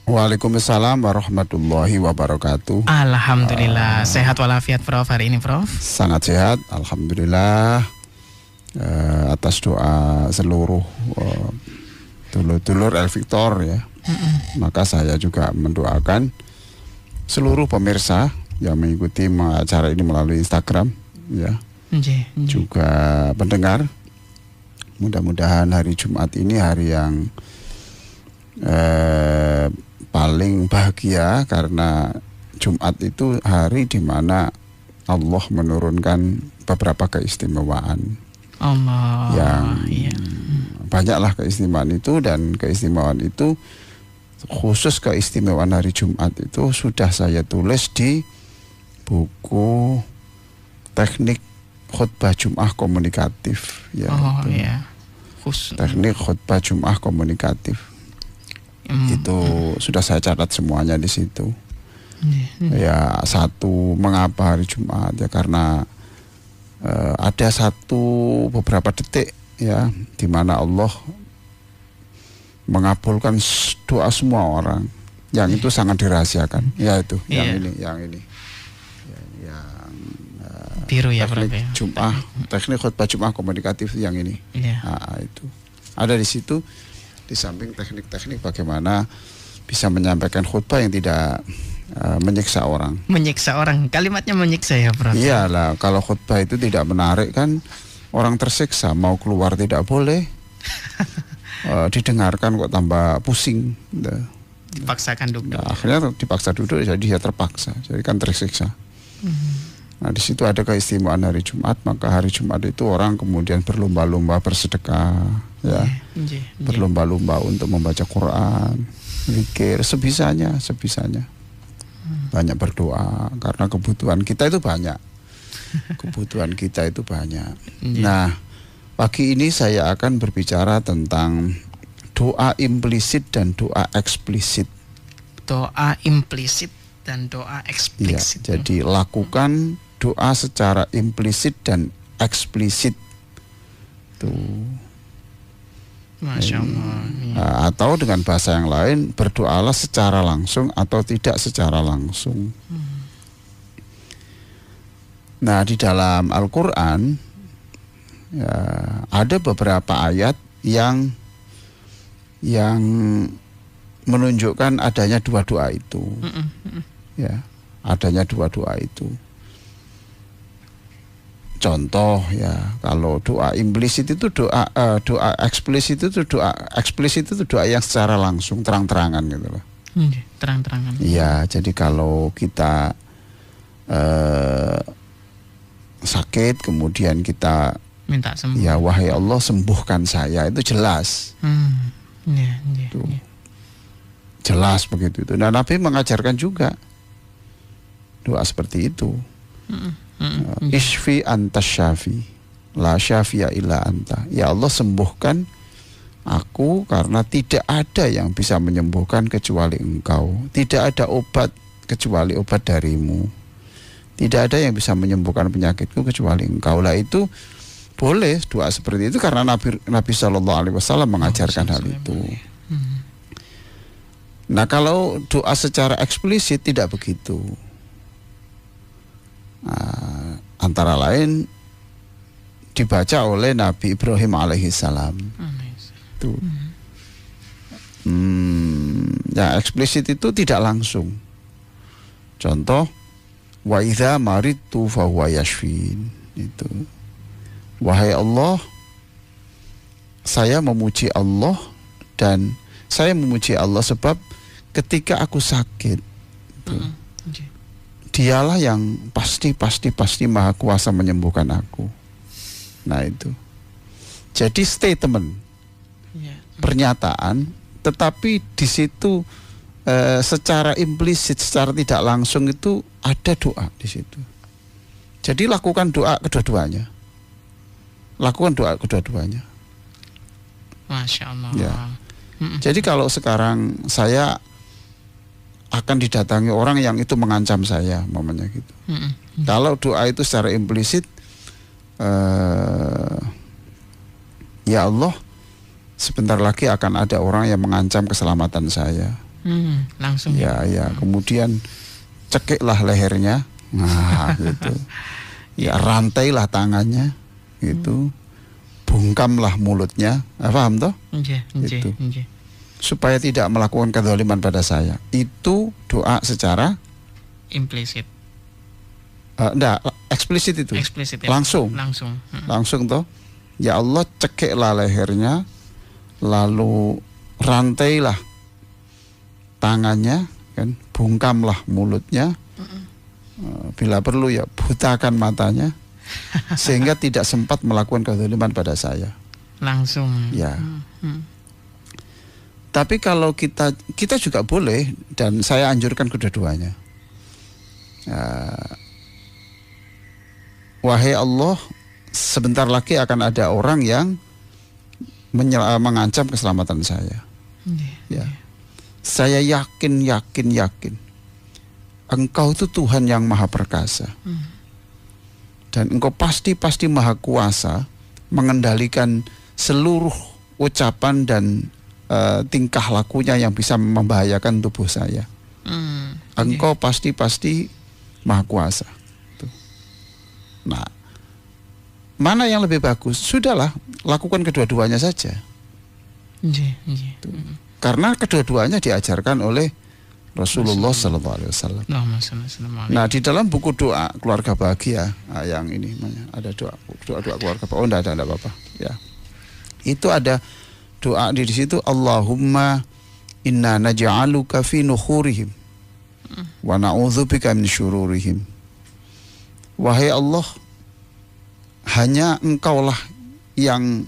Waalaikumsalam warahmatullahi wabarakatuh. Alhamdulillah, sehat walafiat Prof hari ini Prof. Sangat sehat, alhamdulillah. Atas doa seluruh dulur-dulur El Victor ya. Maka saya juga mendoakan seluruh pemirsa yang mengikuti acara ini melalui Instagram ya. Juga pendengar. Mudah-mudahan hari Jumat ini hari yang paling bahagia, karena Jumat itu hari di mana Allah menurunkan beberapa keistimewaan. Allah yang banyaklah keistimewaan itu, dan keistimewaan itu khusus keistimewaan hari Jumat itu sudah saya tulis di buku Teknik Khutbah Jum'ah Komunikatif ya. Teknik Khutbah Jum'ah Komunikatif. Itu sudah saya catat semuanya di situ. Ya, satu, mengapa hari Jumat ya, karena ada beberapa detik ya di mana Allah mengabulkan doa semua orang, yang itu sangat dirahasiakan. Ya itu, yang ini biru ya, teknik Jum'ah, teknik khutbah Jum'ah komunikatif yang ini. Nah, itu ada di situ. Di samping teknik-teknik bagaimana bisa menyampaikan khutbah yang tidak menyiksa orang. Menyiksa orang, kalimatnya menyiksa ya Prof. Iyalah, kalau khutbah itu tidak menarik kan orang tersiksa, mau keluar tidak boleh. Didengarkan kok tambah pusing. Dipaksakan duduk. Nah, akhirnya dipaksa duduk, jadi dia terpaksa, jadi kan tersiksa. Nah, di situ ada keistimewaan hari Jumat. Maka hari Jumat itu orang kemudian berlomba-lomba bersedekah, ya, berlomba-lomba untuk membaca Quran, zikir sebisanya. Banyak berdoa, karena kebutuhan kita itu banyak. Nah, pagi ini saya akan berbicara tentang doa implisit dan doa eksplisit. Doa implisit dan doa eksplisit. Ya, jadi lakukan doa secara implisit dan eksplisit. Tuh. Masya Allah. Atau dengan bahasa yang lain, berdoalah secara langsung atau tidak secara langsung. Nah, di dalam Al-Quran ya, ada beberapa ayat yang menunjukkan adanya dua doa itu. Ya, adanya dua doa itu. Contoh ya, kalau doa implisit itu doa eksplisit itu doa yang secara langsung, terang-terangan gitu loh. Terang-terangan. Iya, jadi kalau kita sakit kemudian kita minta sembuh. Ya, wahai Allah sembuhkan saya, itu jelas. Jelas begitu itu. Nah, Nabi mengajarkan juga doa seperti itu. Isfi anta syafi, la syafi'a illa anta. Ya Allah, sembuhkan aku, karena tidak ada yang bisa menyembuhkan kecuali Engkau. Tidak ada obat kecuali obat darimu. Tidak ada yang bisa menyembuhkan penyakitku kecuali Engkau. Lah, itu boleh doa seperti itu karena Nabi SAW mengajarkan hal itu. Nah, kalau doa secara eksplisit tidak begitu. Antara lain dibaca oleh Nabi Ibrahim alaihissalam. Tuh. Ya, eksplisit itu tidak langsung. Contoh, wa idza maridtu fa huwa yashfin. Itu. Wahai Allah, saya memuji Allah, dan saya memuji Allah sebab ketika aku sakit, Dialah yang pasti maha kuasa menyembuhkan aku. Nah, itu. Jadi statement, pernyataan, tetapi di situ secara implisit, secara tidak langsung itu ada doa di situ. Jadi lakukan doa kedua-duanya. Masya Allah. Ya. Jadi kalau sekarang saya akan didatangi orang yang itu mengancam saya, mamanya gitu. Kalau doa itu secara implisit, ya Allah, sebentar lagi akan ada orang yang mengancam keselamatan saya. Langsung Ya, kemudian cekiklah lehernya. Nah, gitu. Ya, rantailah tangannya, gitu. Bungkamlah mulutnya. Paham toh? Gitu. Supaya tidak melakukan kezaliman pada saya. Itu doa secara implisit. Enggak, eksplisit itu. Eksplisit ya. Langsung toh. Ya Allah, cekiklah lehernya, lalu rantailah tangannya, kan, bungkamlah mulutnya, bila perlu ya butakan matanya, sehingga tidak sempat melakukan kezaliman pada saya. Langsung. Ya. Tapi kalau kita juga boleh, dan saya anjurkan kedua-duanya. Wahai Allah, sebentar lagi akan ada orang yang mengancam keselamatan saya. Ya. Saya yakin Engkau itu Tuhan yang maha perkasa. Dan Engkau pasti maha kuasa mengendalikan seluruh ucapan dan tingkah lakunya yang bisa membahayakan tubuh saya. Engkau pasti maha kuasa. Tuh. Nah, mana yang lebih bagus? Sudahlah, lakukan kedua-duanya saja. Karena kedua-duanya diajarkan oleh Rasulullah SAW. Nah, di dalam buku doa keluarga bahagia, yang ini ada doa keluarga bahagia. Oh, enggak ada apa-apa. Ya, itu ada doa di situ. Allahumma inna naj'aluka fi nukhurihim wa na'udzubika min syururihim. Wahai Allah, hanya Engkaulah yang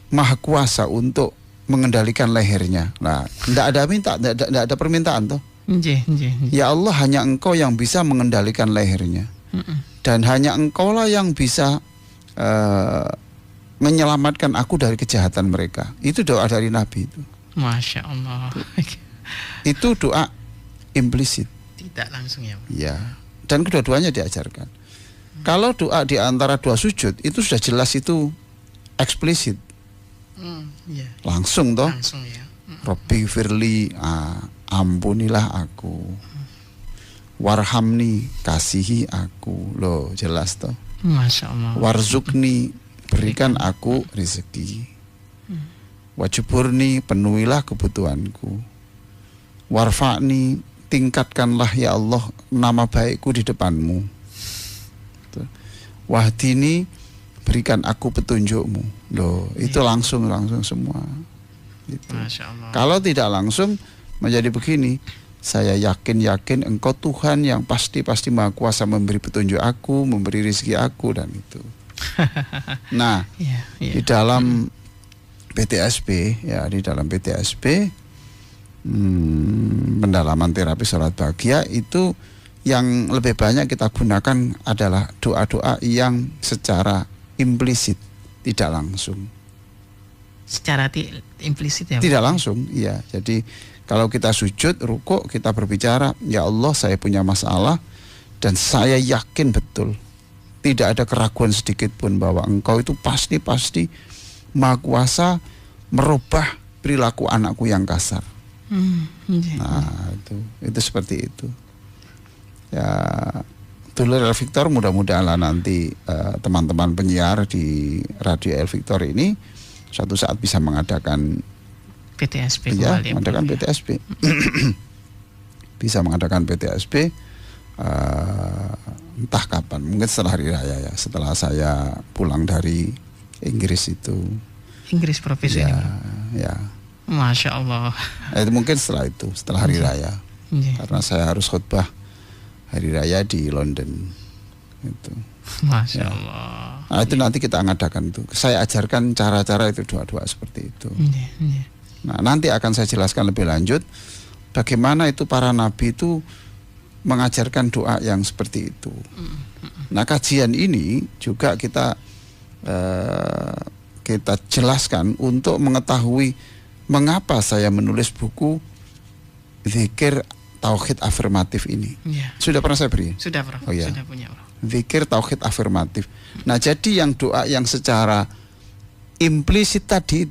maha kuasa untuk mengendalikan lehernya. Nah, tidak ada permintaan toh. Ya Allah, hanya Engkau yang bisa mengendalikan lehernya. Dan hanya Engkaulah yang bisa menyelamatkan aku dari kejahatan mereka. Itu doa dari Nabi itu. Masya Allah. Itu doa implisit. Tidak langsung ya. Ya. Dan kedua-duanya diajarkan. Kalau doa di antara dua sujud itu sudah jelas, itu eksplisit. Langsung toh. Langsung ya. Rabbi firli, ampunilah aku. Warhamni, kasihi aku. Loh, jelas toh. Masya Allah. Warzukni, berikan aku rezeki. Wajuburni, penuhilah kebutuhanku. Warfa'ni, tingkatkanlah ya Allah nama baikku di depanmu. Wahdini, berikan aku petunjukmu. Loh, itu langsung semua. Gitu. Masya Allah. Kalau tidak langsung menjadi begini, saya yakin Engkau Tuhan yang pasti maha kuasa memberi petunjuk aku, memberi rezeki aku, dan itu. Nah, di dalam PTSB, pendalaman terapi sholat bahagia itu yang lebih banyak kita gunakan adalah doa-doa yang secara implisit, tidak langsung. Secara implisit ya? Tidak langsung, iya. Jadi kalau kita sujud, rukuk, kita berbicara, ya Allah, saya punya masalah dan saya yakin betul tidak ada keraguan sedikit pun bahwa Engkau itu pasti maha kuasa merubah perilaku anakku yang kasar. Nah, itu seperti itu. Ya, dulur El Victor, mudah-mudahan nanti teman-teman penyiar di Radio El Victor ini suatu saat bisa mengadakan PTSB kembali. Mengadakan PTSB. Bisa mengadakan PTSB entah kapan, mungkin setelah hari raya ya, setelah saya pulang dari Inggris itu. Inggris profesi ini. Ya. Masya Allah. Itu mungkin setelah hari raya. Karena saya harus khutbah hari raya di London. Itu. Masya Allah. Nah, itu nanti kita ngadakan itu. Saya ajarkan cara-cara itu, doa-doa seperti itu. Nah, nanti akan saya jelaskan lebih lanjut bagaimana itu para nabi itu mengajarkan doa yang seperti itu. Nah, kajian ini juga kita jelaskan untuk mengetahui mengapa saya menulis buku Zikir Tauhid Afirmatif ini. Sudah pernah saya beri? Sudah, Prof. Oh, ya. Sudah punya, Prof. Zikir Tauhid Afirmatif. Nah, jadi yang doa yang secara implisit tadi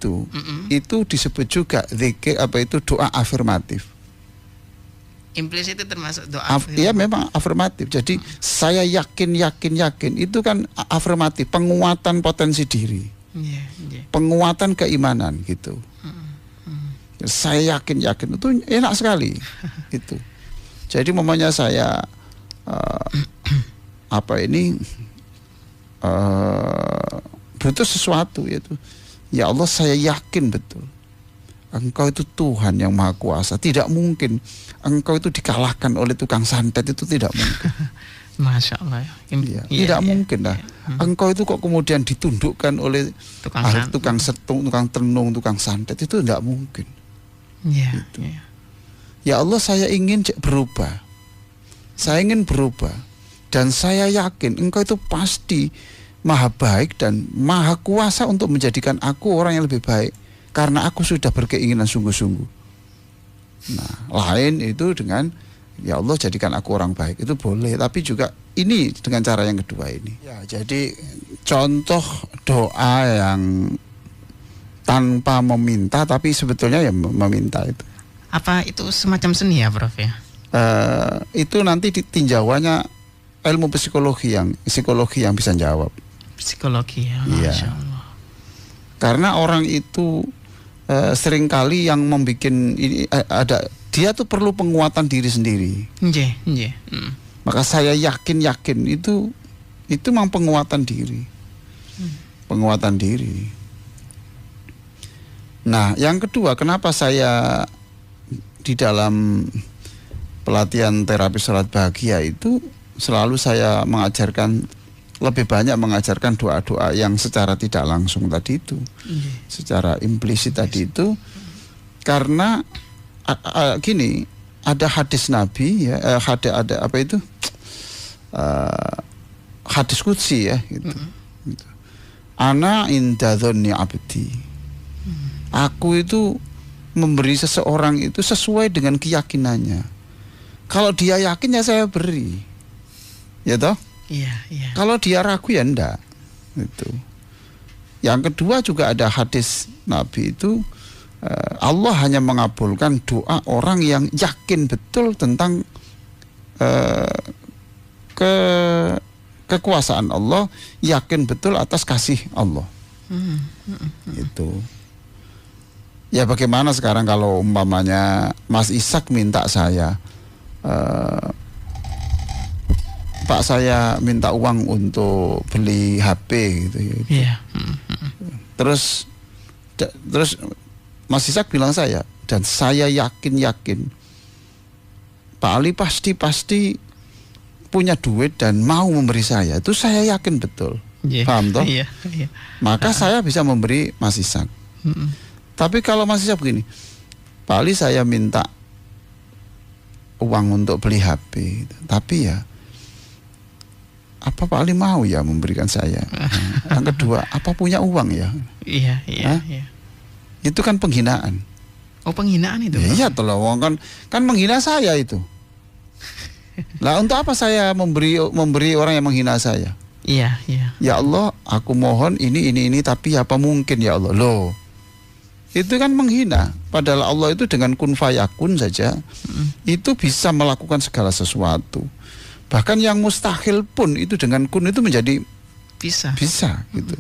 itu disebut juga zikir, doa afirmatif. Implisit itu termasuk doa. Iya memang afirmatif. Jadi saya yakin itu kan afirmatif, penguatan potensi diri, Iya, iya. penguatan keimanan gitu. Saya yakin itu enak sekali gitu. Jadi momennya saya butuh sesuatu, yaitu ya Allah, saya yakin betul Engkau itu Tuhan yang Maha Kuasa. Tidak mungkin Engkau itu dikalahkan oleh tukang santet, itu tidak mungkin. Masya Allah. Tidak mungkin lah. Engkau itu kok kemudian ditundukkan oleh tukang setung, tukang tenung, tukang santet, itu tidak mungkin. Iya. Gitu. Ya Allah, saya ingin berubah. Saya ingin berubah. Dan saya yakin Engkau itu pasti Maha baik dan Maha kuasa untuk menjadikan aku orang yang lebih baik. Karena aku sudah berkeinginan sungguh-sungguh. Nah, lain itu dengan ya Allah jadikan aku orang baik, itu boleh. Tapi juga ini dengan cara yang kedua ini. Ya, jadi contoh doa yang tanpa meminta tapi sebetulnya ya meminta itu. Apa itu semacam seni ya, Prof ya? Itu nanti tinjauannya ilmu psikologi yang bisa jawab. Psikologi ya, Iya. Masya Allah. Karena orang itu seringkali yang membuat ini dia tuh perlu penguatan diri sendiri. Iya. Maka saya yakin itu memang penguatan diri. Penguatan diri. Nah, yang kedua, kenapa saya di dalam pelatihan terapi sholat bahagia itu selalu saya lebih banyak mengajarkan doa-doa yang secara tidak langsung tadi itu, secara implisit tadi itu, karena gini, ada hadis Nabi ya, ada apa itu, hadis qudsi ya, gitu. Ana inda dzanni abdi. Aku itu memberi seseorang itu sesuai dengan keyakinannya. Kalau dia yakin ya saya beri, ya toh. Iya. Kalau dia ragu ya enggak. Itu. Yang kedua juga ada hadis Nabi itu, Allah hanya mengabulkan doa orang yang yakin betul tentang kekuasaan Allah, yakin betul atas kasih Allah. Itu. Ya bagaimana sekarang kalau umpamanya Mas Ishak minta saya, Pak, saya minta uang untuk beli HP gitu ya. Iya. Terus Mas Ishak bilang saya, dan saya yakin Pak Ali pasti punya duit dan mau memberi saya. Itu saya yakin betul. Paham toh? Iya. Maka saya bisa memberi Mas Ishak. Tapi kalau Mas Ishak begini, Pak Ali saya minta uang untuk beli HP, tapi ya apa Pak Ali mau ya memberikan saya? Yang kedua, apa punya uang ya? Iya. Itu kan penghinaan. Oh, penghinaan itu? Ya, iya toh, kan menghina saya itu. Lah untuk apa saya memberi orang yang menghina saya? Iya. Ya Allah, aku mohon ini tapi apa mungkin ya Allah? Loh. Itu kan menghina. Padahal Allah itu dengan kun fayakun saja itu bisa melakukan segala sesuatu. Bahkan yang mustahil pun itu dengan kun itu menjadi bisa gitu.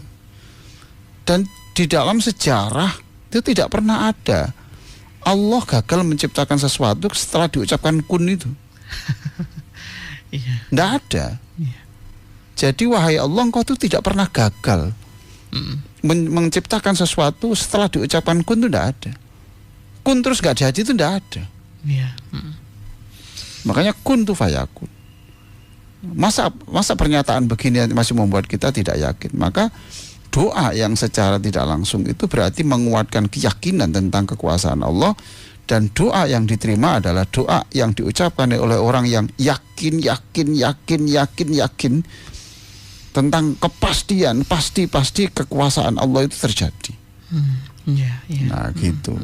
Dan di dalam sejarah itu tidak pernah ada Allah gagal menciptakan sesuatu setelah diucapkan kun itu. Tidak ada. Jadi wahai Allah, Engkau itu tidak pernah gagal menciptakan sesuatu setelah diucapkan kun, itu tidak ada. Kun terus gak jadi itu tidak ada. Makanya kun itu fayakun. Masa pernyataan begini masih membuat kita tidak yakin? Maka doa yang secara tidak langsung itu berarti menguatkan keyakinan tentang kekuasaan Allah, dan doa yang diterima adalah doa yang diucapkan oleh orang yang yakin tentang kepastian pasti kekuasaan Allah itu terjadi. Nah gitu.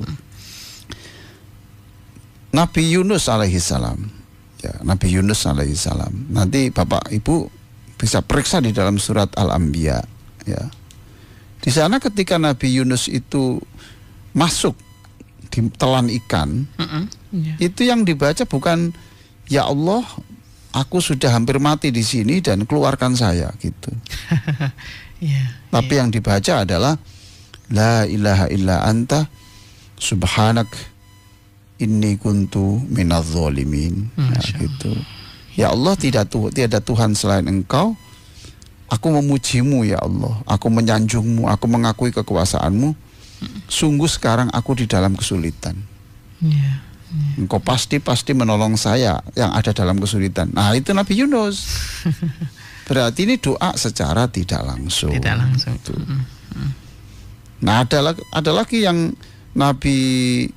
Nabi Yunus alaihissalam. Ya, Nabi Yunus alaihissalam. Nanti Bapak Ibu bisa periksa di dalam surat Al-Anbiya. Ya. Di sana ketika Nabi Yunus itu masuk di telan ikan, Ya. Itu yang dibaca bukan ya Allah, aku sudah hampir mati di sini dan keluarkan saya gitu. Ya. Tapi yang dibaca adalah la ilaha illa anta subhanak inni kuntu minadz zalimin. Nah, Masya gitu. Ya Allah, tiada Tuhan selain Engkau. Aku memujimu ya Allah. Aku menyanjungmu, aku mengakui kekuasaanmu. Sungguh sekarang aku di dalam kesulitan. Ya. Engkau pasti menolong saya yang ada dalam kesulitan. Nah, itu Nabi Yunus. Berarti ini doa secara tidak langsung. Tidak langsung. Gitu. Nah, ada lagi yang Nabi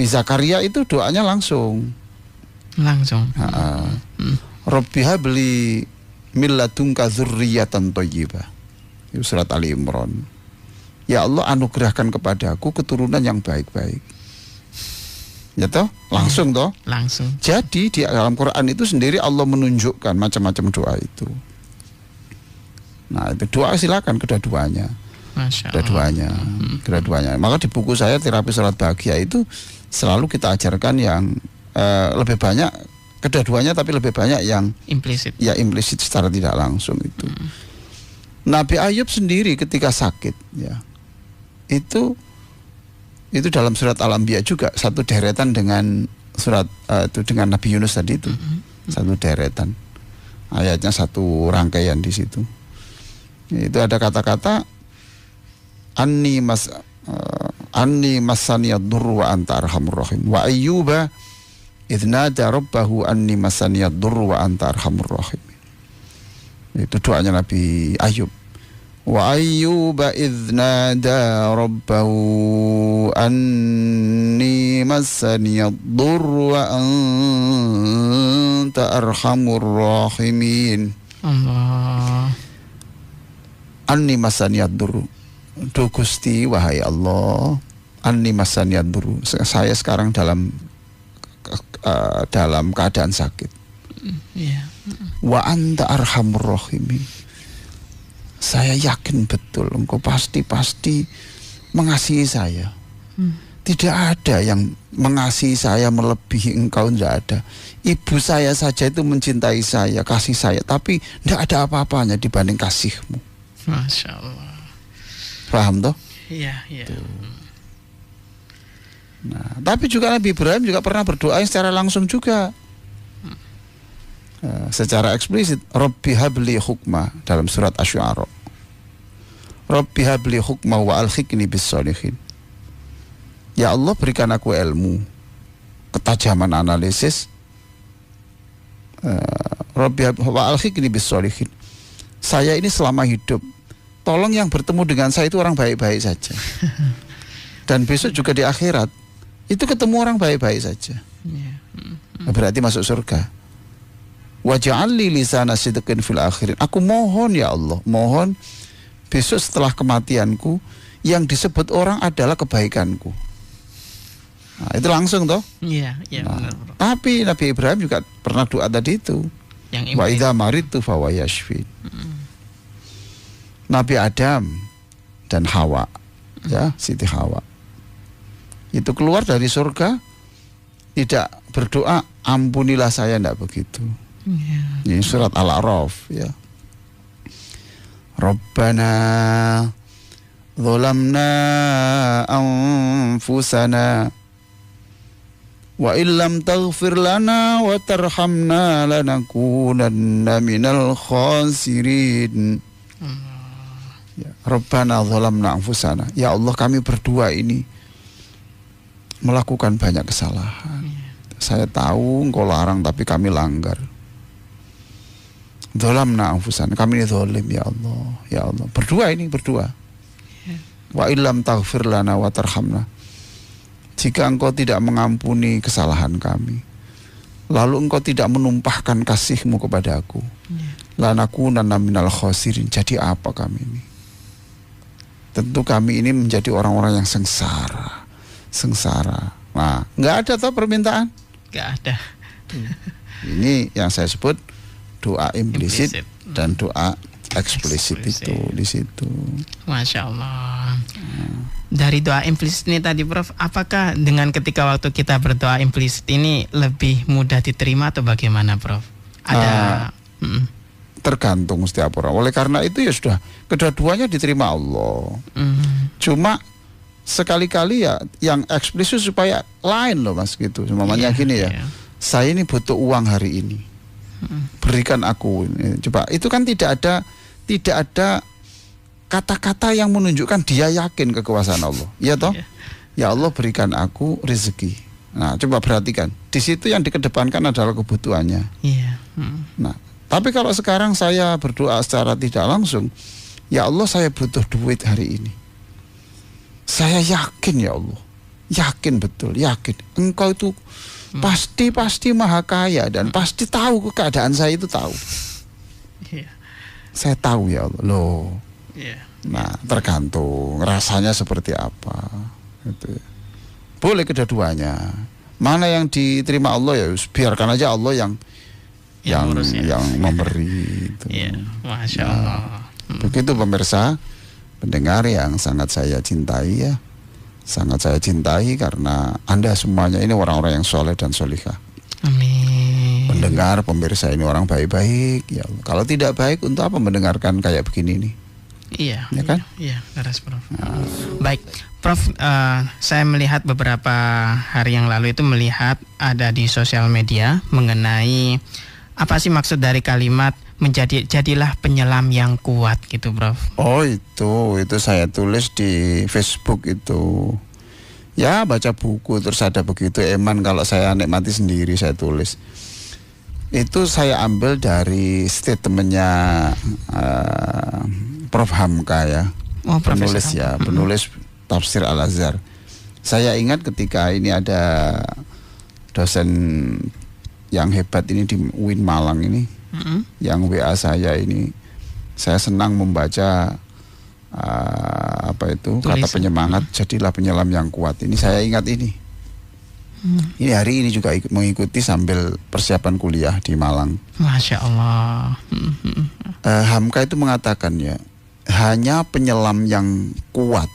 Zakaria itu doanya langsung. Langsung. Rabbi habli min ladunka dzurriyyatan thayyibah. Itu surat Ali Imran. Ya Allah, anugerahkan kepadaku keturunan yang baik-baik. Ya toh? Langsung toh? Langsung. Jadi di dalam Quran itu sendiri Allah menunjukkan macam-macam doa itu. Nah, itu doa silakan kedua-duanya. Masya Allah. Kedua-duanya. Maka di buku saya Terapi Salat Bahagia itu selalu kita ajarkan yang lebih banyak kedua-duanya, tapi lebih banyak yang implisit. Ya, implisit secara tidak langsung itu. Nabi Ayub sendiri ketika sakit, ya, itu dalam surat Al-Anbiya juga satu deretan dengan surat itu dengan Nabi Yunus tadi itu. Satu deretan. Ayatnya satu rangkaian di situ. Itu ada kata-kata anni masaniyad durru wa anta arhamur rahim. Wa ayyuba idz nada rabbahu anni masaniyad durru wa anta arhamur rahim. Itu doanya Nabi Ayub. Wa ayyuba idz nada rabbahu anni masaniyad durru wa anta arhamur rahimin. Allah. Anni masaniyad durru. Duh Gusti, wahai Allah, anni masaniyad durru. Saya sekarang dalam keadaan sakit. Yeah. Wa anta arhamur rahimin. Saya yakin betul Engkau pasti mengasihi saya. Tidak ada yang mengasihi saya melebihi Engkau, tidak ada. Ibu saya saja itu mencintai saya, kasih saya, tapi tidak ada apa-apanya dibanding kasih-Mu. Masya Allah. Paham toh? Iya, iya. Nah, tapi juga Nabi Ibrahim juga pernah berdoa secara langsung juga. Secara eksplisit, Rabbi habli hukma dalam surat Asy-Syu'ara. Rabbi habli hukma wa alhiqni bis sholihin. Ya Allah, berikan aku ilmu, ketajaman analisis. Rabbi wa alhiqni bis sholihin. Saya ini selama hidup, tolong yang bertemu dengan saya itu orang baik-baik saja. Dan besok juga di akhirat itu ketemu orang baik-baik saja. Berarti masuk surga. Waj'alli lisana sidqin fil akhirin. Aku mohon ya Allah, mohon besok setelah kematianku yang disebut orang adalah kebaikanku. Nah, itu langsung toh? Iya, iya, Nah, benar, bro. tapi Nabi Ibrahim juga pernah doa tadi itu. Yang Wa implisit. idza maridtu fa huwa yashfin. Nabi Adam dan Hawa, ya, Siti Hawa. Itu keluar dari surga tidak berdoa ampunilah saya, tidak begitu. Ini surat Al-A'raf, ya. Rabbana zalamna anfusana wa illam taghfir lana wa tarhamna lanakunanna minal khasirin. Ya, Rabbana zalamna anfusana. Ya Allah, kami berdua ini melakukan banyak kesalahan. Saya tahu Engkau larang tapi kami langgar. Zalamna anfusana, kami ini zalim ya Allah. Ya Allah, berdua. Wa illam taghfir lana wa tarhamna. Jika Engkau tidak mengampuni kesalahan kami, lalu Engkau tidak menumpahkan kasih-Mu kepada aku, lanakunanna minal khasirin. Jadi apa kami ini? Tentu kami ini menjadi orang-orang yang sengsara. Nah, nggak ada toh permintaan. Nggak ada. Ini yang saya sebut doa implisit Implisit. dan doa eksplisit itu Eksplisit. di situ. Masya Allah. Dari doa implisit ini tadi Prof, apakah dengan ketika waktu kita berdoa implisit ini lebih mudah diterima atau bagaimana Prof? Ada Tergantung setiap orang. Oleh karena itu ya sudah, kedua-duanya diterima Allah. Cuma sekali-kali ya yang eksplisit supaya lain loh Mas gitu. Semuanya gini ya. Saya ini butuh uang hari ini. Berikan aku. Coba itu kan tidak ada kata-kata yang menunjukkan dia yakin kekuasaan Allah. Ya toh? Ya Allah berikan aku rezeki. Nah, coba perhatikan. Di situ yang dikedepankan adalah kebutuhannya. Nah, tapi kalau sekarang saya berdoa secara tidak langsung, ya Allah saya butuh duit hari ini. Saya yakin ya Allah. Yakin betul, yakin. Engkau itu pasti maha kaya dan pasti tahu keadaan saya itu tahu. Saya tahu ya Allah. Loh. Nah, tergantung rasanya seperti apa. Gitu. Boleh kedua-duanya. Mana yang diterima Allah ya biarkan aja Allah yang memberi. Gitu. Masya Allah. Begitu pemirsa, pendengar yang sangat saya cintai ya. Sangat saya cintai karena Anda semuanya ini orang-orang yang soleh dan solihah. Amin. Pendengar, pemirsa ini orang baik-baik ya. Kalau tidak baik untuk apa mendengarkan kayak begini nih? Iya, ya kan? Iya, beres Prof. Baik, Prof, saya melihat beberapa hari yang lalu itu melihat ada di sosial media mengenai apa sih maksud dari kalimat jadilah penyelam yang kuat gitu, Prof. Oh itu saya tulis di Facebook itu. Ya baca buku terus ada begitu eman kalau saya nikmati sendiri saya tulis. Itu saya ambil dari statementnya Prof Hamka ya, penulis ya, penulis Tafsir Al-Azhar. Saya ingat ketika ini ada dosen yang hebat ini di UIN Malang ini, yang WA saya ini, saya senang membaca kata penyemangat, jadilah penyelam yang kuat. Ini saya ingat ini. Ini hari ini juga mengikuti sambil persiapan kuliah di Malang. Masya Allah. Hamka itu mengatakan ya, hanya penyelam yang kuat,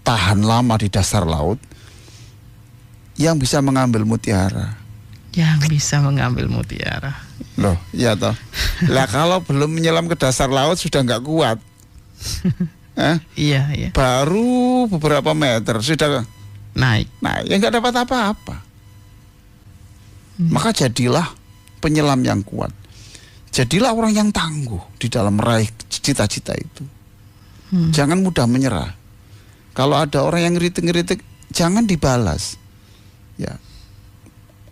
tahan lama di dasar laut, yang bisa mengambil mutiara. Yang bisa mengambil mutiara. Loh, iya toh. Lah kalau belum menyelam ke dasar laut sudah nggak kuat. Iya. Baru beberapa meter sudah naik. Nah, ya nggak dapat apa-apa. Maka jadilah penyelam yang kuat. Jadilah orang yang tangguh di dalam meraih cita-cita itu. Jangan mudah menyerah. Kalau ada orang yang ngeritik-ngeritik, jangan dibalas. Ya,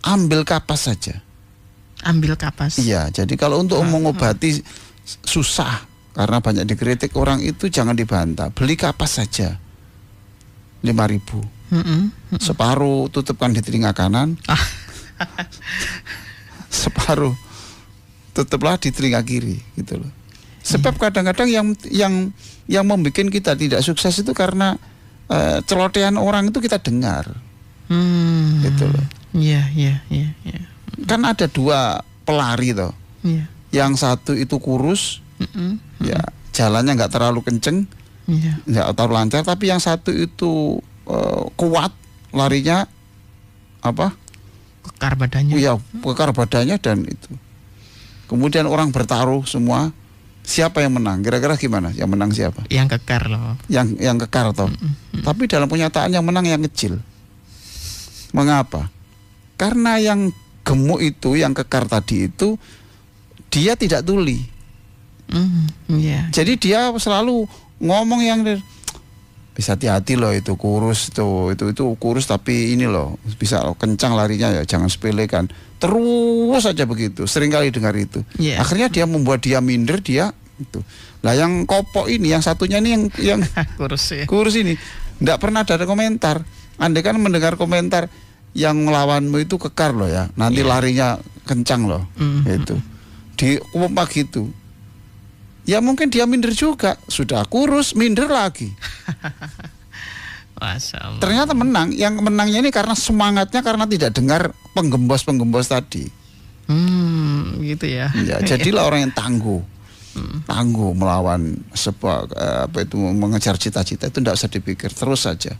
ambil kapas saja. Ambil kapas. Iya, jadi kalau untuk mengobati susah karena banyak dikritik orang itu jangan dibantah. Beli kapas saja. 5.000. Separuh tutupkan di telinga kanan. Separuh tutuplah di telinga kiri gitu loh. Sebab kadang-kadang yang membuat kita tidak sukses itu karena celotehan orang itu kita dengar. Gitu loh. Iya. Kan ada dua pelari toh. Yang satu itu kurus. Ya, jalannya nggak terlalu kenceng. Nggak terlalu lancar, tapi yang satu itu kuat larinya kekar badannya. Iya, kekar badannya dan itu. Kemudian orang bertaruh semua, siapa yang menang? Kira-kira gimana? Yang menang siapa? Yang kekar loh. Yang kekar toh. Tapi dalam kenyataan yang menang yang kecil. Mengapa? Karena yang gemuk itu, yang kekar tadi itu dia tidak tuli. Jadi dia selalu ngomong yang bisa hati-hati loh itu kurus itu kurus tapi ini loh bisa kencang larinya ya jangan sepelekan terus saja begitu sering kali dengar itu akhirnya dia membuat dia minder dia itu lah yang kopok ini yang satunya ini yang kurus ini nggak pernah ada komentar Anda kan mendengar komentar yang melawanmu itu kekar loh ya nanti larinya kencang loh itu di kompak gitu. Ya mungkin dia minder juga, sudah kurus minder lagi. Ternyata menang. Yang menangnya ini karena semangatnya karena tidak dengar penggembos tadi. Gitu ya. Ya, jadilah orang yang tangguh. tangguh melawan sebuah mengejar cita-cita, itu tidak usah dipikir, terus saja.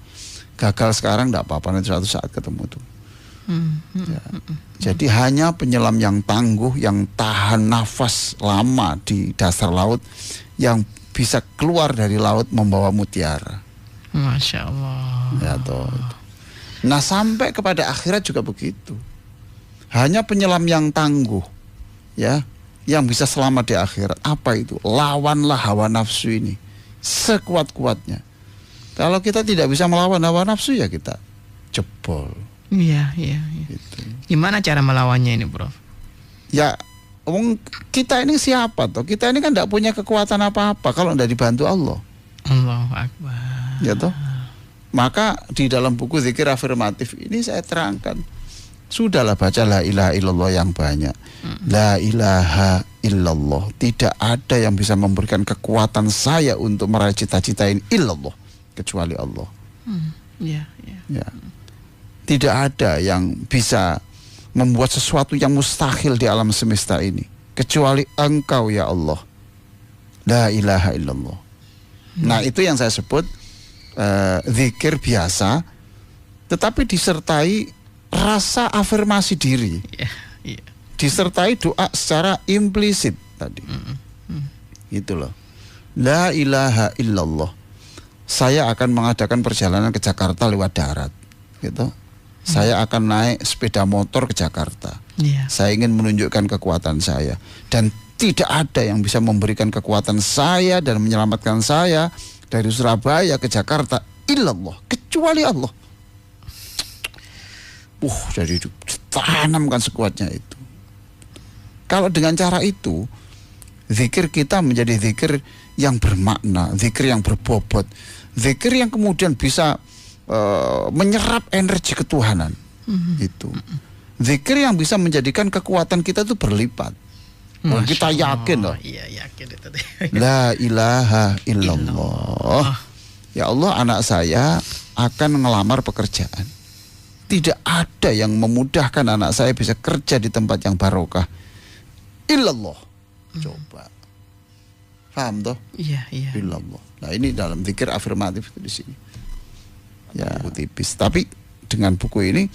Gagal sekarang tidak apa-apa, nanti suatu saat ketemu tuh. Ya. Jadi hanya penyelam yang tangguh, yang tahan nafas lama di dasar laut, yang bisa keluar dari laut membawa mutiara. Masya Allah. Ya toh. Nah sampai kepada akhirat juga begitu. Hanya penyelam yang tangguh, ya, yang bisa selamat di akhirat. Apa itu? Lawanlah hawa nafsu ini sekuat-kuatnya. Kalau kita tidak bisa melawan hawa nafsu, ya kita jebol. Iya. Gitu. Gimana cara melawannya ini, Prof? Ya, kita ini siapa toh? Kita ini kan tidak punya kekuatan apa-apa kalau tidak dibantu Allah. Allahu Akbar. Ya toh? Maka di dalam buku zikir afirmatif ini saya terangkan, sudahlah baca la ilaha illallah yang banyak. La ilaha illallah, tidak ada yang bisa memberikan kekuatan saya untuk meraih cita-cita ini illallah, kecuali Allah. Ya. Tidak ada yang bisa membuat sesuatu yang mustahil di alam semesta ini kecuali Engkau ya Allah. La ilaha illallah. Nah itu yang saya sebut zikir biasa, tetapi disertai rasa afirmasi diri, disertai doa secara implisit tadi. Gitu loh. La ilaha illallah. Saya akan mengadakan perjalanan ke Jakarta lewat darat, gitu. Saya akan naik sepeda motor ke Jakarta. Saya ingin menunjukkan kekuatan saya, dan tidak ada yang bisa memberikan kekuatan saya dan menyelamatkan saya dari Surabaya ke Jakarta illallah, kecuali Allah. Jadi tanamkan sekuatnya itu. Kalau dengan cara itu, zikir kita menjadi zikir yang bermakna, zikir yang berbobot, zikir yang kemudian bisa menyerap energi ketuhanan. Itu zikir yang bisa menjadikan kekuatan kita itu berlipat. Kita yakin loh. Iya, yakin itu. La ilaha illallah. Ya Allah, anak saya akan ngelamar pekerjaan. Tidak ada yang memudahkan anak saya bisa kerja di tempat yang barokah illallah. Coba. Paham toh? Iya. Illallah. Nah, ini dalam zikir afirmatif itu di sini. Ya, tipis. Tapi dengan buku ini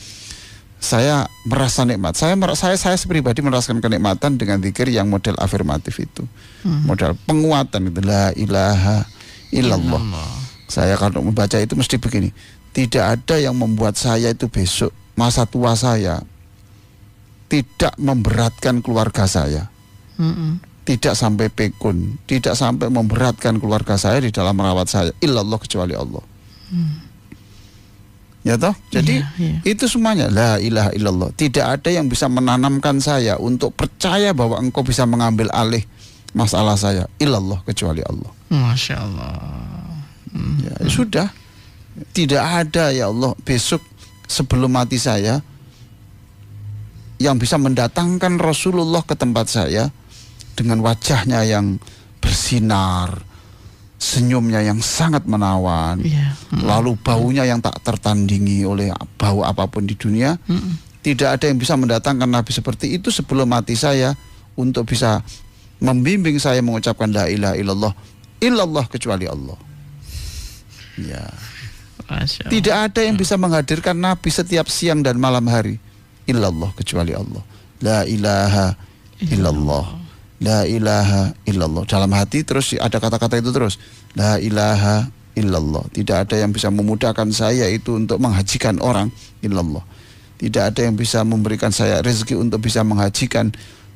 saya merasa nikmat. Saya pribadi merasakan kenikmatan dengan zikir yang model afirmatif itu. Model penguatan itu, la ilaha illallah. Saya kalau membaca itu mesti begini. Tidak ada yang membuat saya itu besok masa tua saya tidak memberatkan keluarga saya. Tidak sampai pekun, tidak sampai memberatkan keluarga saya di dalam merawat saya illallah, kecuali Allah. Ya toh? Jadi itu semuanya la ilaha illallah. Tidak ada yang bisa menanamkan saya untuk percaya bahwa engkau bisa mengambil alih masalah saya illallah, kecuali Allah. Masya Allah. Ya sudah. Tidak ada ya Allah besok sebelum mati saya yang bisa mendatangkan Rasulullah ke tempat saya dengan wajahnya yang bersinar, senyumnya yang sangat menawan, lalu baunya yang tak tertandingi oleh bau apapun di dunia. Tidak ada yang bisa mendatangkan Nabi seperti itu sebelum mati saya untuk bisa membimbing saya mengucapkan la ilaha illallah, kecuali Allah. Ya. Tidak ada yang bisa menghadirkan Nabi setiap siang dan malam hari illallah, kecuali Allah. La ilaha illallah, la ilaha illallah. Dalam hati terus ada kata-kata itu terus, la ilaha illallah. Tidak ada yang bisa memudahkan saya itu untuk menghajikan orang illallah. Tidak ada yang bisa memberikan saya rezeki untuk bisa menghajikan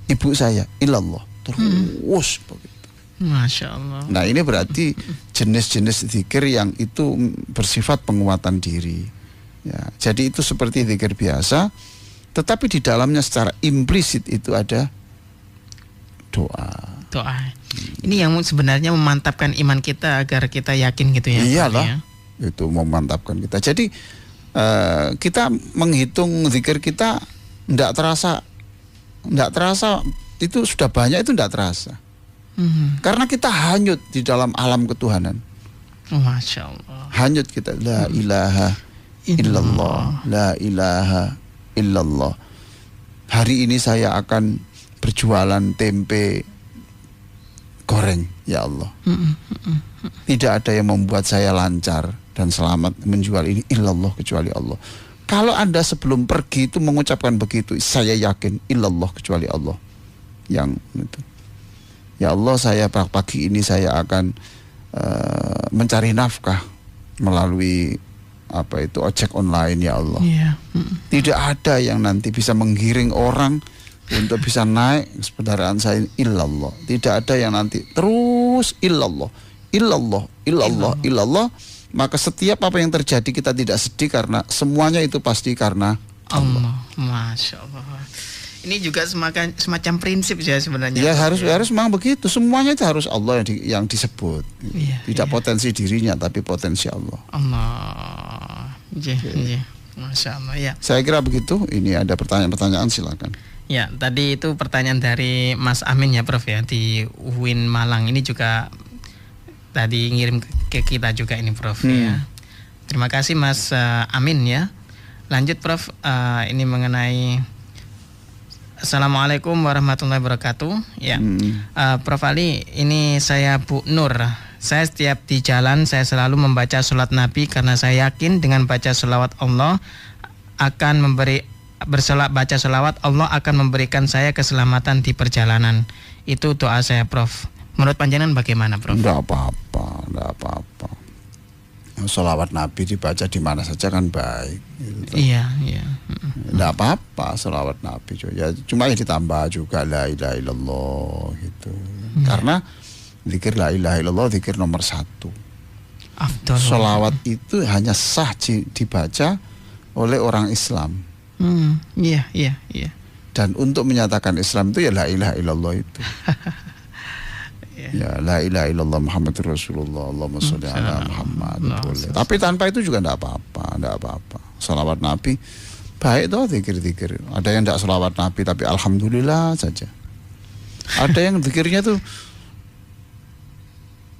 ibu saya illallah. Terus begitu. Masya Allah. Nah ini berarti jenis-jenis zikir yang itu bersifat penguatan diri. Ya, jadi itu seperti zikir biasa, tetapi di dalamnya secara implisit itu ada doa. Ini yang sebenarnya memantapkan iman kita agar kita yakin gitu ya. Iyalah, itu memantapkan kita. Jadi kita menghitung zikir kita tidak terasa itu sudah banyak, itu tidak terasa. Karena kita hanyut di dalam alam ketuhanan. Masya Allah. Hanyut kita, la ilaha illallah, la ilaha illallah. Hari ini saya akan berjualan tempe goreng, ya Allah. Tidak ada yang membuat saya lancar dan selamat menjual ini illallah kecuali Allah. Kalau Anda sebelum pergi itu mengucapkan begitu, saya yakin illallah kecuali Allah yang itu. Ya Allah, saya pagi ini saya akan mencari nafkah melalui ojek online, ya Allah. Tidak ada yang nanti bisa menggiring orang untuk bisa naik kendaraan saya illallah. Tidak ada yang nanti terus illallah, illallah, illallah, illallah. Maka setiap apa yang terjadi kita tidak sedih karena semuanya itu pasti karena Allah. Masya Allah. Ini juga semacam prinsip ya sebenarnya. Ya harus memang begitu. Semuanya itu harus Allah yang disebut. Tidak potensi dirinya tapi potensi Allah. Allah. Masya Allah ya. Saya kira begitu. Ini ada pertanyaan-pertanyaan, silakan. Ya, tadi itu pertanyaan dari Mas Amin ya Prof ya di UIN Malang. Ini juga tadi ngirim ke kita juga ini Prof ya. Terima kasih Mas Amin ya. Lanjut Prof, ini mengenai Assalamualaikum warahmatullahi wabarakatuh. Ya, Prof Ali, ini saya Bu Nur. Saya setiap di jalan saya selalu membaca sholat Nabi karena saya yakin dengan baca sholawat Allah akan baca sholawat Allah akan memberikan saya keselamatan di perjalanan. Itu doa saya Prof. Menurut panjenengan bagaimana Prof? Enggak apa-apa. Sholawat Nabi dibaca di mana saja kan baik. Gitu. Iya. Enggak apa-apa sholawat Nabi. Ya cuma ya ditambah juga la ilaha illallah gitu. Karena zikir la ilaha illallah zikir nomor 1. Afdal. Sholawat itu hanya sah dibaca oleh orang Islam. Iya. Dan untuk menyatakan Islam itu ya la ilaha illallah itu. Ya la ilaha illallah Muhammadur Rasulullah Allahumma sholli ala Muhammad. Tapi tanpa itu juga enggak apa-apa. Sholawat Nabi baik toh zikir-zikir. Ada yang enggak sholawat Nabi tapi alhamdulillah saja. Ada yang zikirnya tuh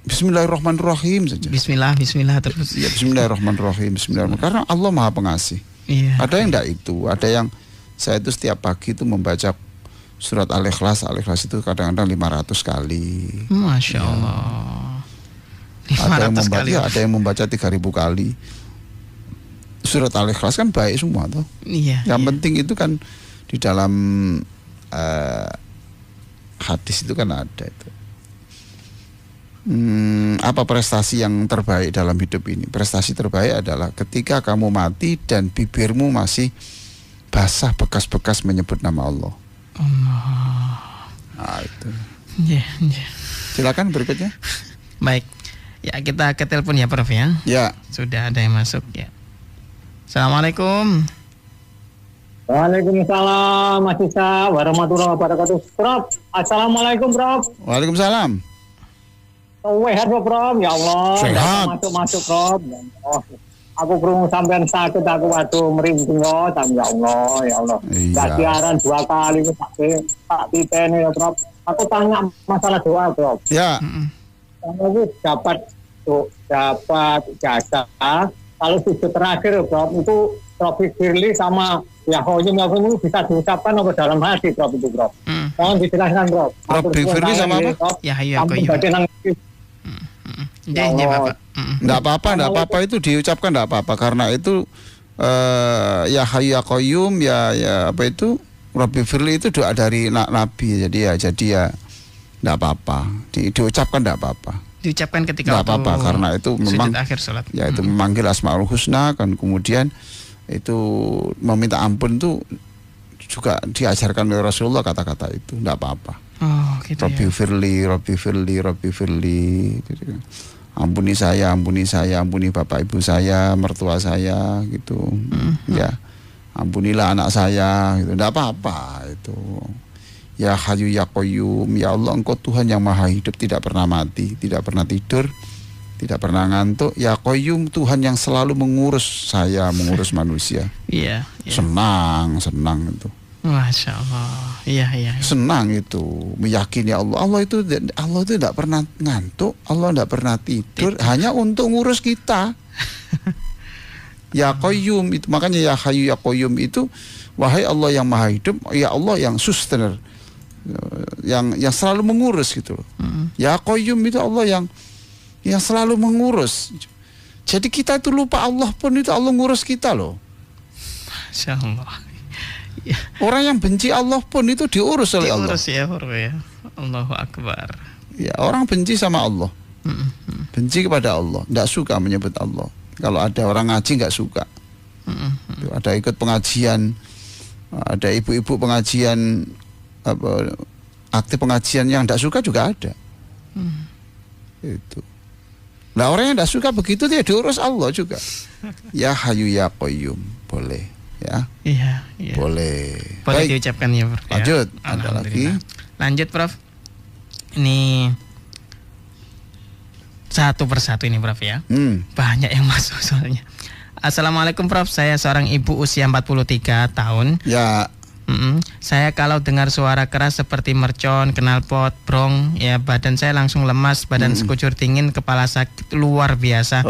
Bismillahirrahmanirrahim saja. Bismillah terus. Ya Bismillahirrahmanirrahim. Karena Allah Maha Pengasih. Iya. Ada yang enggak itu. Ada yang saya itu setiap pagi itu membaca surat Al-Ikhlas itu kadang-kadang 500 kali. Masya Allah. Ada yang membaca 3.000 kali. Surat Al-Ikhlas kan baik semua toh. Iya. Yang penting itu kan di dalam hadis itu kan ada itu. Apa prestasi yang terbaik dalam hidup ini? Prestasi terbaik adalah ketika kamu mati dan bibirmu masih basah bekas-bekas menyebut nama Allah. Nah, itu. Silakan berikutnya. Baik. Ya, kita ke telepon ya Prof ya. Ya. Sudah ada yang masuk ya. Assalamualaikum. Waalaikumsalam Mas Isa warahmatullahi wabarakatuh. Prof, assalamualaikum Prof. Waalaikumsalam. Sehat Prof, ya Allah. Sehat. Masuk Prof. Oh, aku krungu sampean sakit, aku waduh merinding ya Allah. Iya. Gak siaran 2 kali tak titeni ya Prof. Aku tanya masalah doa Prof. Ya. Aku dapat jasa. Kalau sujud terakhir Prof itu Robbi Firli sama Yahoyim itu bisa diucapkan apa dalam hati Prof itu Prof. Mohon dijelaskan Prof. Robbi Firli sama apa? Yahoyim. Enggak apa-apa itu diucapkan enggak apa-apa karena itu ya Hayyu ya Qayyum ya apa itu Rabbi Firli itu doa dari Nabi jadi ya enggak apa-apa diucapkan enggak apa-apa. Diucapkan ketika enggak apa-apa karena itu memang akhir salat. Ya itu memanggil Asmaul Husna kan kemudian itu meminta ampun itu juga diajarkan oleh Rasulullah kata-kata itu enggak apa-apa. Oh, gitu Rabbi Firli. Ampuni saya, ampuni bapak ibu saya, mertua saya gitu. Ya. Ampunilah anak saya gitu. Enggak apa-apa itu. Ya Hayyu ya Qayyum, ya Allah Engkau Tuhan yang Maha Hidup, tidak pernah mati, tidak pernah tidur, tidak pernah ngantuk. Ya Qayyum, Tuhan yang selalu mengurus saya, mengurus manusia. Iya. Senang itu. Masya Allah. Iya. Senang itu, meyakini Allah itu tidak pernah ngantuk, Allah tidak pernah tidur, hanya untuk ngurus kita. Ya Qayyum itu, makanya ya Hayyu ya Qayyum itu, wahai Allah yang Maha Hidup, ya Allah yang sustainer, yang selalu mengurus gitu loh. Ya Qayyum itu Allah yang selalu mengurus. Jadi kita itu lupa Allah pun itu Allah ngurus kita loh. Masya Allah. Ya. Orang yang benci Allah pun itu diurus oleh Allah. Diurus ya, ya. Allahu Akbar. Ya, orang benci sama Allah. Benci kepada Allah, tidak suka menyebut Allah. Kalau ada orang ngaji nggak suka. Ada ikut pengajian, ada ibu-ibu pengajian, aktif pengajian yang tidak suka juga ada. Itu. Nah, orang yang tidak suka begitu dia diurus Allah juga. Ya Hayyu ya Qayyum, boleh ya. Iya. Boleh. Boleh diucapkan ya, Prof. Lanjut, ya. ada lagi. Lanjut, Prof. Ini satu persatu ini, Prof ya. Banyak yang masuk soalnya. Assalamualaikum, Prof. Saya seorang ibu usia 43 tahun. Ya. Saya kalau dengar suara keras seperti mercon, knalpot, brong, ya badan saya langsung lemas, badan sekujur dingin, kepala sakit luar biasa,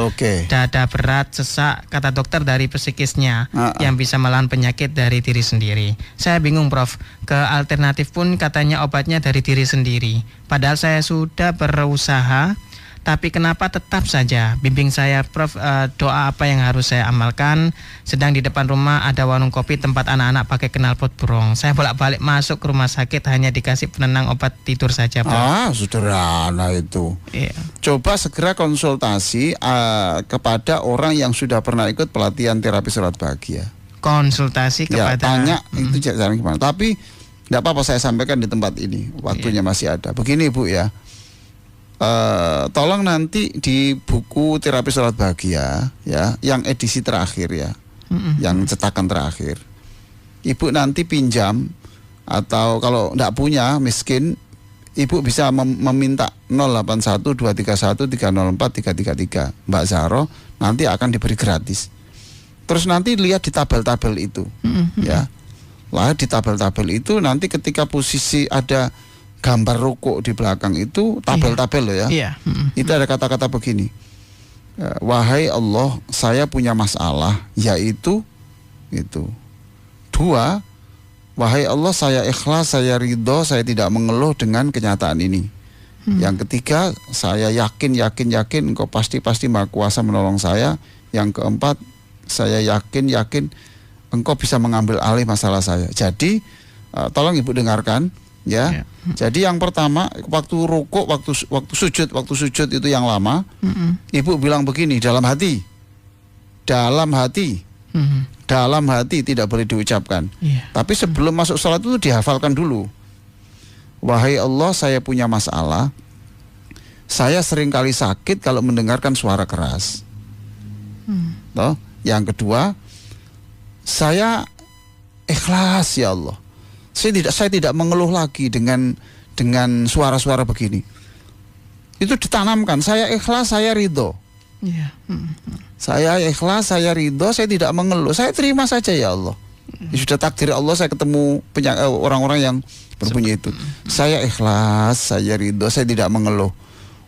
dada berat, sesak, kata dokter dari psikisnya yang bisa melawan penyakit dari diri sendiri. Saya bingung, Prof. Ke alternatif pun katanya obatnya dari diri sendiri. Padahal saya sudah berusaha, tapi kenapa tetap saja? Bimbing saya, Prof, doa apa yang harus saya amalkan? Sedang di depan rumah ada warung kopi tempat anak-anak pakai knalpot brong. Saya bolak-balik masuk ke rumah sakit hanya dikasih penenang obat tidur saja, Prof. Sederhana itu. Iya. Coba segera konsultasi kepada orang yang sudah pernah ikut pelatihan terapi sholat bahagia. Konsultasi kepada. Tanya itu jalan gimana. Tapi tidak apa-apa saya sampaikan di tempat ini. Waktunya masih ada. Begini, Bu ya. Tolong nanti di buku terapi sholat bahagia ya, yang edisi terakhir ya, yang cetakan terakhir, ibu nanti pinjam, atau kalau tidak punya miskin, ibu bisa meminta 081231304333 Mbak Zahro, nanti akan diberi gratis. Terus nanti lihat di tabel-tabel itu, ya, lah di tabel-tabel itu nanti ketika posisi ada gambar rukuk di belakang itu tabel-tabel loh ya. Itu ada kata-kata begini. Wahai Allah, saya punya masalah, yaitu itu. 2, wahai Allah, saya ikhlas, saya ridho, saya tidak mengeluh dengan kenyataan ini. Yang ketiga, saya yakin Engkau pasti Maha Kuasa menolong saya. Yang keempat, saya yakin Engkau bisa mengambil alih masalah saya. Jadi tolong Ibu dengarkan. Ya. Jadi yang pertama waktu rukuk, waktu sujud itu yang lama, Ibu bilang begini dalam hati, dalam hati tidak boleh diucapkan. Tapi sebelum masuk sholat itu dihafalkan dulu. Wahai Allah, saya punya masalah. Saya sering kali sakit kalau mendengarkan suara keras. Toh? Yang kedua, saya ikhlas ya Allah. Saya tidak mengeluh lagi dengan suara-suara begini. Itu ditanamkan. Saya ikhlas, saya ridho. Saya ikhlas, saya ridho, saya tidak mengeluh. Saya terima saja ya Allah. Sudah takdir Allah saya ketemu orang-orang yang berbunyi itu. Saya ikhlas, saya ridho, saya tidak mengeluh.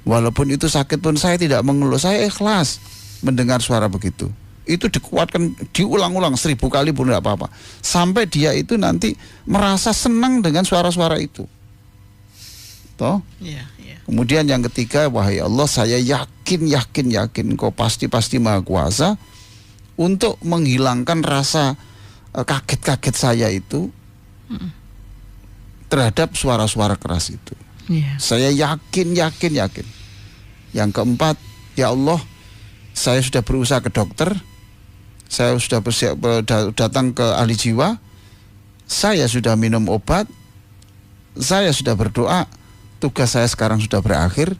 Walaupun itu sakit pun saya tidak mengeluh. Saya ikhlas mendengar suara begitu. Itu dikuatkan, diulang-ulang 1000 kali pun tidak apa-apa, sampai dia itu nanti merasa senang dengan suara-suara itu. Toh? Kemudian yang ketiga, wahai Allah, saya yakin Engkau pasti Maha Kuasa untuk menghilangkan rasa kaget-kaget saya itu terhadap suara-suara keras itu. Saya yakin. Yang keempat, ya Allah, saya sudah berusaha ke dokter, saya sudah datang ke ahli jiwa, saya sudah minum obat, saya sudah berdoa, tugas saya sekarang sudah berakhir,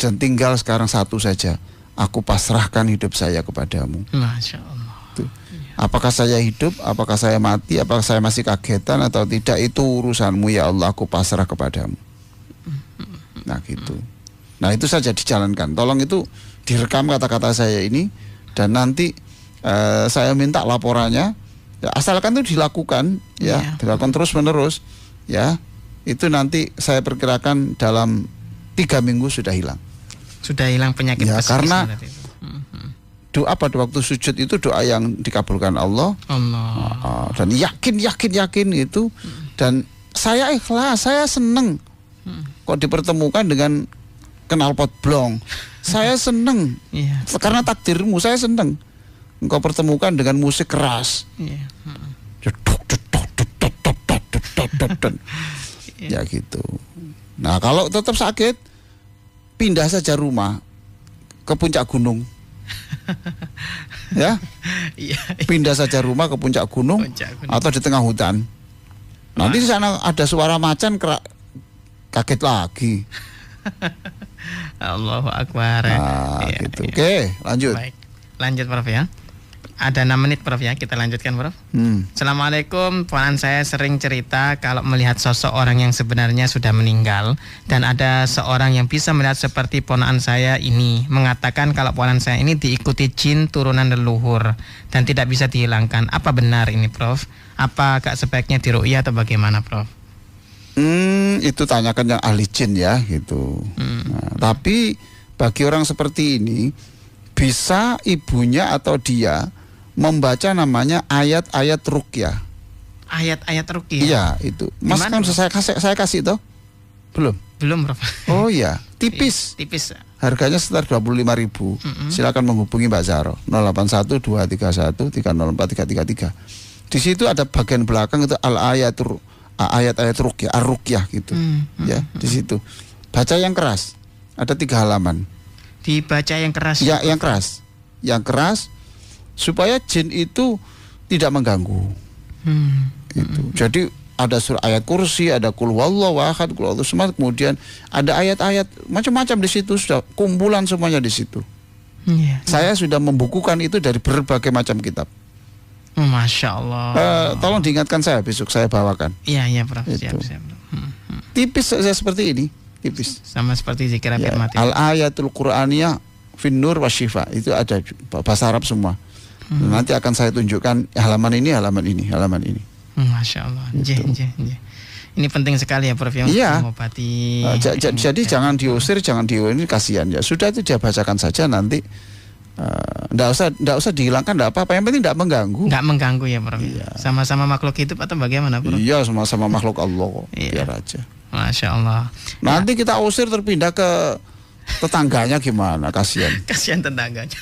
dan tinggal sekarang satu saja, aku pasrahkan hidup saya kepadamu. Masya Allah. Apakah saya hidup, apakah saya mati, apakah saya masih kagetan atau tidak, itu urusanmu ya Allah, aku pasrah kepadamu. Nah gitu. Nah itu saja dijalankan. Tolong itu direkam kata-kata saya ini, dan nanti saya minta laporannya. Ya, asalkan itu dilakukan, dilakukan terus-menerus, ya. Itu nanti saya perkirakan dalam 3 minggu sudah hilang. Sudah hilang penyakit. Ya, karena doa pada waktu sujud itu doa yang dikabulkan Allah. Dan yakin itu, dan saya ikhlas, saya seneng. Kok dipertemukan dengan knalpot blong? Saya seneng. Karena takdirmu, saya seneng. Engkau pertemukan dengan musik keras. Ya gitu. Nah, kalau tetap sakit, pindah saja rumah ke puncak gunung. Ya, pindah saja rumah ke puncak gunung atau di tengah hutan. Nanti di sana ada suara macan, kaget lagi. Allahu Akbar. Gitu. Oke, lanjut. Baik, lanjut Prof ya. Ada 6 menit Prof ya, kita lanjutkan Prof. Assalamualaikum, ponakan saya sering cerita kalau melihat sosok orang yang sebenarnya sudah meninggal, dan ada seorang yang bisa melihat seperti ponakan saya ini, mengatakan kalau ponakan saya ini diikuti jin turunan leluhur dan tidak bisa dihilangkan. Apa benar ini Prof? Apa agak sebaiknya diruqyah atau bagaimana Prof? Itu tanyakan yang ahli jin ya gitu. Nah, tapi bagi orang seperti ini, bisa ibunya atau dia membaca namanya ayat-ayat ruqyah. Ayat-ayat ruqyah? Iya itu. Mas kan saya kasih toh? Belum Prof. Oh iya, tipis. Tipis. Harganya sekitar 25.000. Silakan menghubungi Mbak Zaro 081 231 304 333. Di situ ada bagian belakang itu ayat-ayat ruqyah, ar-ruqyah gitu. Ya, di situ. Baca yang keras. Ada 3 halaman. Dibaca yang keras. Ya, yang keras. Yang keras supaya jin itu tidak mengganggu. Gitu. Jadi ada surah ayat kursi, ada qul huwallahu ahad, qul a'udzu birabbis, kemudian ada ayat-ayat macam-macam di situ, sudah kumpulan semuanya di situ. Saya sudah membukukan itu dari berbagai macam kitab. Masya Allah. Tolong diingatkan saya, besok saya bawakan. Iya Prof. Itu. Siap. Tipis saya seperti ini, tipis. Sama seperti zikir afirmatif. Al-ayatul Qur'aniyah fin nur wasyifa, itu ada bahasa Arab semua. Nanti akan saya tunjukkan halaman ini. Masya Allah. Ini penting sekali ya Prof yang mengobati. Jadi jangan diusir, ini kasihan ya. Sudah itu dia bacakan saja nanti. Nggak usah dihilangkan, nggak apa-apa. Yang penting nggak mengganggu. Nggak mengganggu ya Prof. Iya. Sama-sama makhluk hidup atau bagaimana Prof? Iya, sama-sama makhluk Allah. Biar aja. Masya Allah. Nanti kita usir terpindah ke tetangganya gimana? Kasihan. Kasihan tetangganya.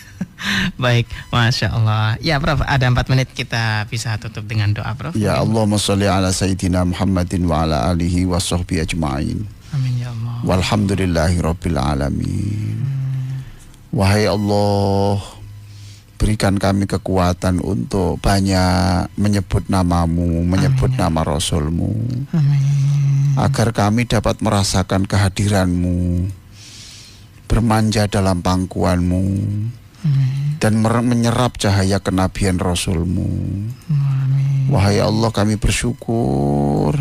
Baik, Masya Allah. Ya Prof, ada 4 menit, kita bisa tutup dengan doa Prof. Ya Allahumma sholli ala Sayyidina Muhammadin wa ala alihi wa sahbihi ajma'in. Amin ya Allah. Walhamdulillahi rabbil alamin. Wahai Allah, berikan kami kekuatan untuk banyak menyebut namamu, menyebut nama Rasulmu. Agar kami dapat merasakan kehadiranmu, bermanja dalam pangkuanmu, dan menyerap cahaya kenabian Rasulmu. Wahai Allah, kami bersyukur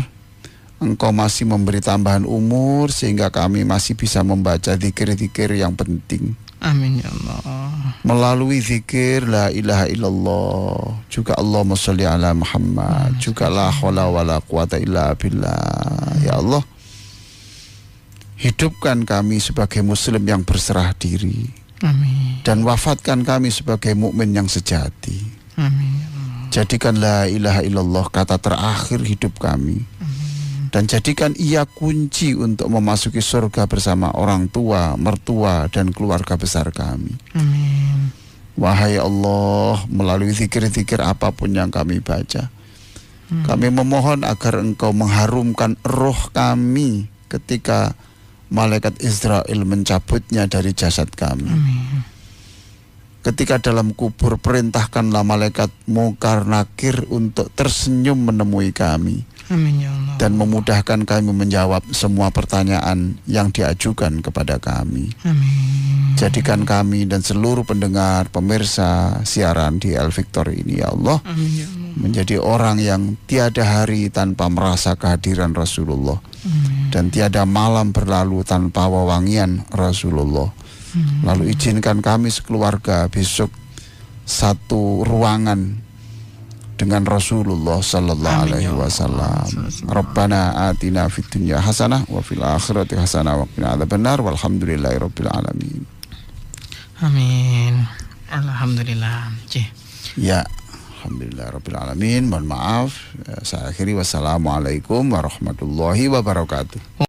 Engkau masih memberi tambahan umur sehingga kami masih bisa membaca zikir-zikir yang penting. Amin ya Allah. Melalui zikir la ilaha illallah, juga Allahumma sholli ala Muhammad, juga la haula wala quwata illa billah. Ya Allah, hidupkan kami sebagai muslim yang berserah diri. Amin. Dan wafatkan kami sebagai mukmin yang sejati. Amin ya Allah. Jadikan la ilaha illallah kata terakhir hidup kami. Dan jadikan ia kunci untuk memasuki surga bersama orang tua, mertua, dan keluarga besar kami. Amin. Wahai Allah, melalui zikir-zikir apapun yang kami baca, kami memohon agar Engkau mengharumkan roh kami ketika malaikat Israel mencabutnya dari jasad kami. Amin. Ketika dalam kubur, perintahkanlah malaikat Munkar Nakir untuk tersenyum menemui kami. Amin ya Allah. Dan memudahkan kami menjawab semua pertanyaan yang diajukan kepada kami. Amin. Jadikan kami dan seluruh pendengar, pemirsa siaran di El Victor ini ya Allah, amin ya Allah, menjadi orang yang tiada hari tanpa merasa kehadiran Rasulullah. Amin. Dan tiada malam berlalu tanpa wewangian Rasulullah. Lalu izinkan kami sekeluarga besok satu ruangan dengan Rasulullah sallallahu alaihi wasallam. Rabbana atina fid dunya hasanah wa fil akhirati hasanah wa qina adzabannar walhamdulillahirabbil alamin. Amin. Alhamdulillah. Ya, Alhamdulillah rabbil alamin. Mohon maaf. Saya akhiri, wassalamualaikum warahmatullahi wabarakatuh.